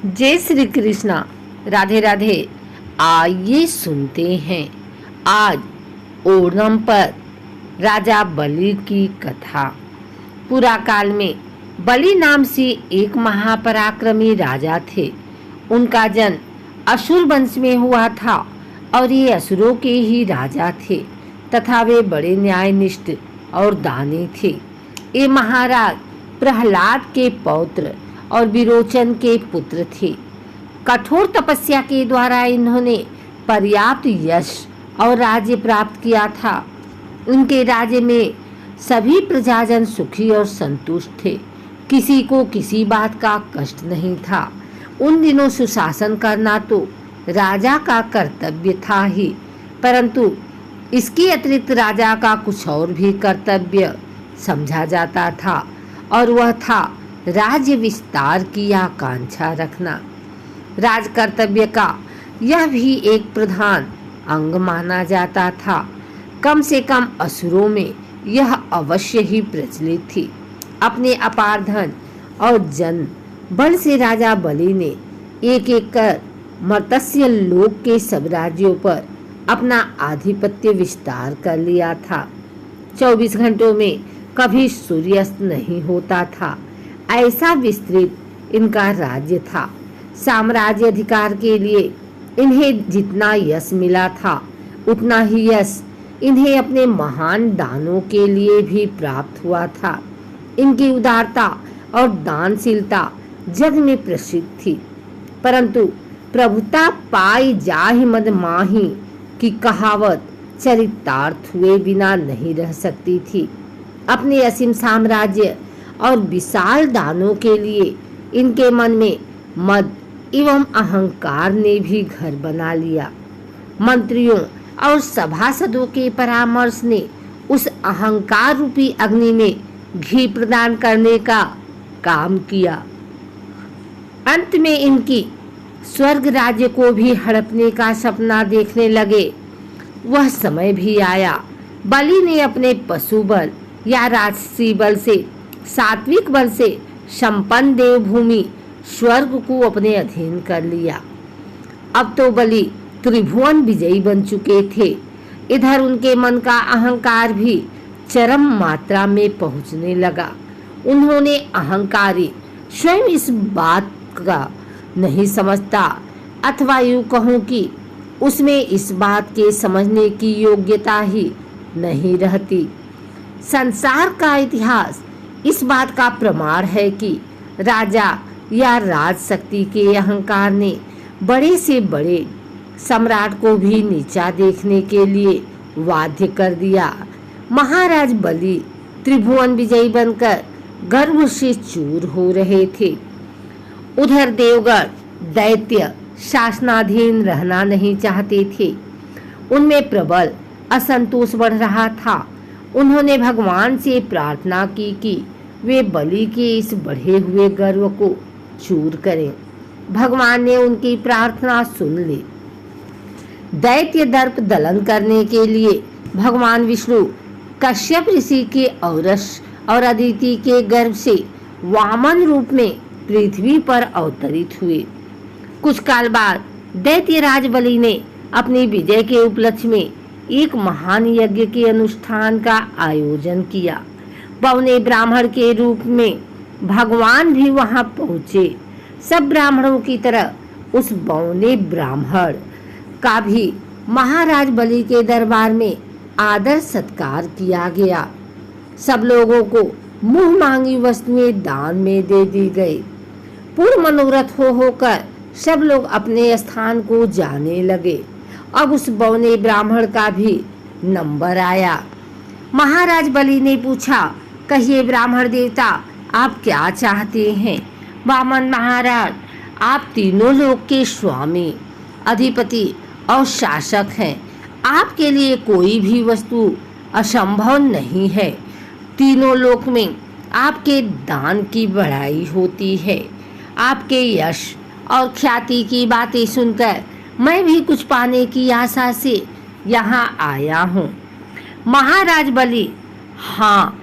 जय श्री कृष्णा। राधे राधे। आइए सुनते हैं आज ओणम पर राजा बलि की कथा। पुरा काल में बलि नाम से एक महापराक्रमी राजा थे। उनका जन्म असुर वंश में हुआ था और ये असुरों के ही राजा थे तथा वे बड़े न्यायनिष्ठ और दानी थे। ये महाराज प्रहलाद के पौत्र और विरोचन के पुत्र थे। कठोर तपस्या के द्वारा इन्होंने पर्याप्त यश और राज्य प्राप्त किया था। उनके राज्य में सभी प्रजाजन सुखी और संतुष्ट थे। किसी को किसी बात का कष्ट नहीं था। उन दिनों सुशासन करना तो राजा का कर्तव्य था ही, परंतु इसके अतिरिक्त राजा का कुछ और भी कर्तव्य समझा जाता था और वह था राज्य विस्तार की आकांक्षा रखना। राज कर्तव्य का यह भी एक प्रधान अंग माना जाता था। कम से कम असुरों में यह अवश्य ही प्रचलित थी। अपने अपार धन और जन बल से राजा बलि ने एक एक कर मर्त्य लोक के सब राज्यों पर अपना आधिपत्य विस्तार कर लिया था। 24 घंटों में कभी सूर्यास्त नहीं होता था, ऐसा विस्तृत इनका राज्य था। साम्राज्य अधिकार के लिए इन्हें जितना यश मिला था उतना ही यश इन्हें अपने महान दानों के लिए भी प्राप्त हुआ था। इनकी उदारता और दानशीलता जग में प्रसिद्ध थी, परंतु प्रभुता पाई जाहि मद माही की कहावत चरितार्थ हुए बिना नहीं रह सकती थी। अपने असीम साम्राज्य और विशाल दानों के लिए इनके मन में मद एवं अहंकार ने भी घर बना लिया। मंत्रियों और सभासदों के परामर्श ने उस अहंकार रूपी अग्नि में घी प्रदान करने का काम किया। अंत में इनकी स्वर्ग राज्य को भी हड़पने का सपना देखने लगे। वह समय भी आया। बलि ने अपने पशु बल या राजसी बल से, सात्विक बल से संपन्न देवभूमि स्वर्ग को अपने अधीन कर लिया। अब तो बलि त्रिभुवन विजयी बन चुके थे। इधर उनके मन का अहंकार भी चरम मात्रा में पहुंचने लगा। उन्होंने अहंकारी स्वयं इस बात का नहीं समझता, अथवा यूं कहूं कि उसमें इस बात के समझने की योग्यता ही नहीं रहती। संसार का इतिहास इस बात का प्रमाण है कि राजा या राज शक्ति के अहंकार ने बड़े से बड़े सम्राट को भी नीचा देखने के लिए बाध्य कर दिया। महाराज बलि त्रिभुवन विजयी बनकर गर्व से चूर हो रहे थे। उधर देवगण दैत्य शासनाधीन रहना नहीं चाहते थे। उनमें प्रबल असंतोष बढ़ रहा था। उन्होंने भगवान से प्रार्थना की कि वे बलि के इस बढ़े हुए गर्व को चूर करें। भगवान ने उनकी प्रार्थना सुन ली। दैत्य दर्प दलन करने के लिए भगवान विष्णु कश्यप ऋषि के औरस और अदिति के गर्भ से वामन रूप में पृथ्वी पर अवतरित हुए। कुछ काल बाद दैत्यराज बलि ने अपनी विजय के उपलक्ष्य में एक महान यज्ञ के अनुष्ठान का आयोजन किया। बौने ब्राह्मण के रूप में भगवान भी वहां पहुंचे। सब ब्राह्मणों की तरह उस बौने ब्राह्मण का भी महाराज बलि के दरबार में आदर सत्कार किया गया। सब लोगों को मुंह मांगी वस्तुएं दान में दे दी गई। पूर्ण मनोरथ होकर सब लोग अपने स्थान को जाने लगे। अब उस बौने ब्राह्मण का भी नंबर आया। महाराज बलि ने पूछा, कहिए ब्राह्मण देवता, आप क्या चाहते हैं? वामन महाराज, आप तीनों लोक के स्वामी, अधिपति और शासक हैं। आपके लिए कोई भी वस्तु असंभव नहीं है। तीनों लोक में आपके दान की बढ़ाई होती है। आपके यश और ख्याति की बातें सुनकर मैं भी कुछ पाने की आशा से यहाँ आया हूँ। महाराज बलि, हाँ,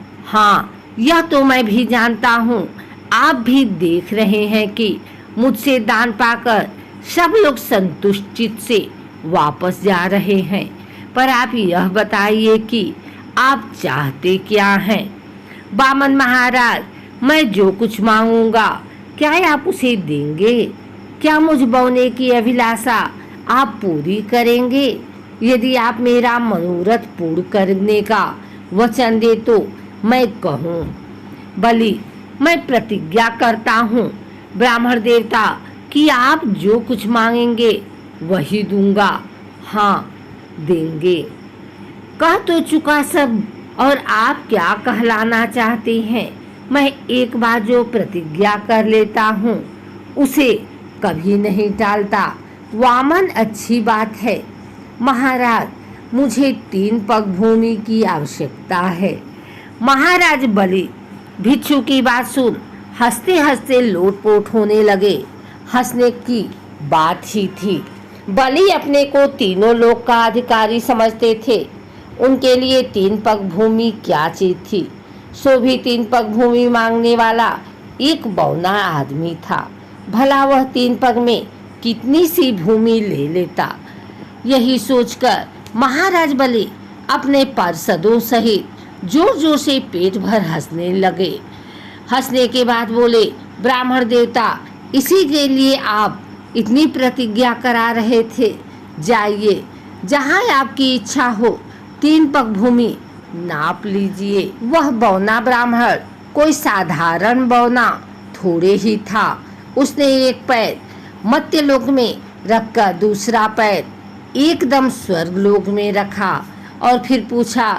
यह तो मैं भी जानता हूँ। आप भी देख रहे हैं कि मुझसे दान पाकर सब लोग संतुष्ट चित्त से वापस जा रहे हैं, पर आप यह बताइए कि आप चाहते क्या हैं? बामन महाराज, मैं जो कुछ मांगूंगा क्या आप उसे देंगे? क्या मुझ बौने की अभिलाषा आप पूरी करेंगे? यदि आप मेरा मनोरथ पूर्ण करने का वचन दे तो मैं कहूँ। बलि, मैं प्रतिज्ञा करता हूँ ब्राह्मण देवता कि आप जो कुछ मांगेंगे वही दूंगा। हाँ, देंगे। कह तो चुका सब, और आप क्या कहलाना चाहते हैं? मैं एक बार जो प्रतिज्ञा कर लेता हूँ उसे कभी नहीं टालता। वामन, अच्छी बात है। महाराज, मुझे 3 पग भूमि की आवश्यकता है। महाराज बलि भिक्षु की बात सुन हंसते हंसते लोटपोट होने लगे। हंसने की बात ही थी। बलि अपने को तीनों लोक का अधिकारी समझते थे। उनके लिए 3 पग भूमि क्या चीज थी? सो भी 3 पग भूमि मांगने वाला एक बौना आदमी था। भला वह 3 पग में कितनी सी भूमि ले लेता? यही सोचकर महाराज बलि अपने पार्षदों सहित जोर जोर से पेट भर हंसने लगे। हंसने के बाद बोले, ब्राह्मण देवता, इसी के लिए आप इतनी प्रतिज्ञा करा रहे थे। जाइए, जहाँ आपकी इच्छा हो 3 पग भूमि नाप लीजिए। वह बौना ब्राह्मण कोई साधारण बौना थोड़े ही था। उसने एक पैर मर्त्यलोक में रखकर दूसरा पैर एकदम स्वर्गलोक में रखा और फिर पूछा,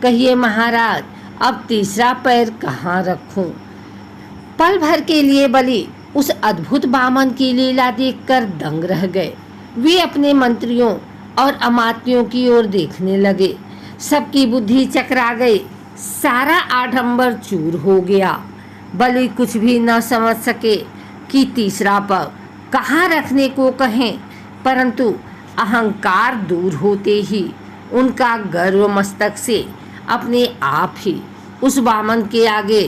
कहिए महाराज, अब तीसरा पैर कहाँ रखूं? पल भर के लिए बलि उस अद्भुत बामन की लीला देखकर दंग रह गए। वे अपने मंत्रियों और अमात्यों की ओर देखने लगे। सबकी बुद्धि चकरा गई। सारा आडंबर चूर हो गया। बलि कुछ भी न समझ सके कि तीसरा पग कहाँ रखने को कहें, परंतु अहंकार दूर होते ही उनका गर्व मस्तक से अपने आप ही उस वामन के आगे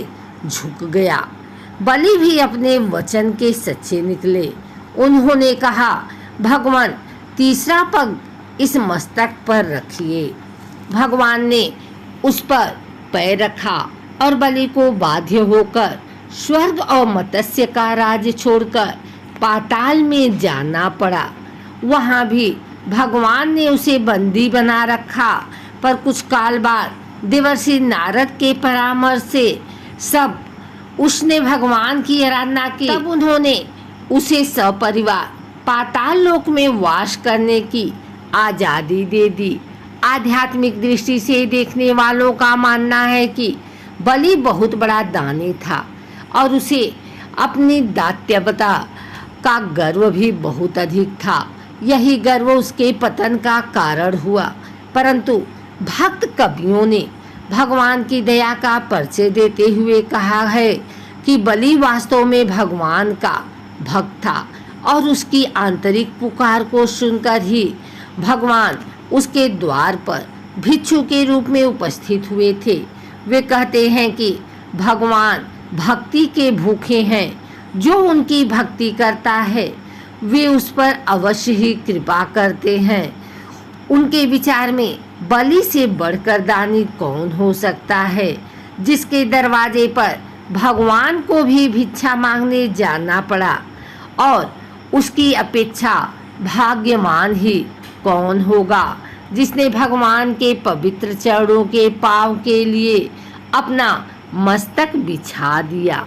झुक गया। बलि भी अपने वचन के सच्चे निकले। उन्होंने कहा, भगवान, तीसरा पग इस मस्तक पर रखिए। भगवान ने उस पर पैर रखा और बलि को बाध्य होकर स्वर्ग और मत्स्य का राज्य छोड़कर पाताल में जाना पड़ा। वहाँ भी भगवान ने उसे बंदी बना रखा, पर कुछ काल बाद देवर्षि नारद के परामर्श से सब उसने भगवान की आराधना की। तब उन्होंने उसे सपरिवार पाताल लोक में वास करने की आजादी दे दी। आध्यात्मिक दृष्टि से देखने वालों का मानना है कि बलि बहुत बड़ा दानी था और उसे अपनी दातव्यता का गर्व भी बहुत अधिक था। यही गर्व उसके पतन का कारण हुआ। परंतु भक्त कवियों ने भगवान की दया का परिचय देते हुए कहा है कि बलि वास्तव में भगवान का भक्त था और उसकी आंतरिक पुकार को सुनकर ही भगवान उसके द्वार पर भिक्षु के रूप में उपस्थित हुए थे। वे कहते हैं कि भगवान भक्ति के भूखे हैं। जो उनकी भक्ति करता है वे उस पर अवश्य ही कृपा करते हैं। उनके विचार में बलि से बढ़कर दानी कौन हो सकता है, जिसके दरवाजे पर भगवान को भी भिक्षा मांगने जाना पड़ा, और उसकी अपेक्षा भाग्यवान ही कौन होगा जिसने भगवान के पवित्र चरणों के पांव के लिए अपना मस्तक बिछा दिया।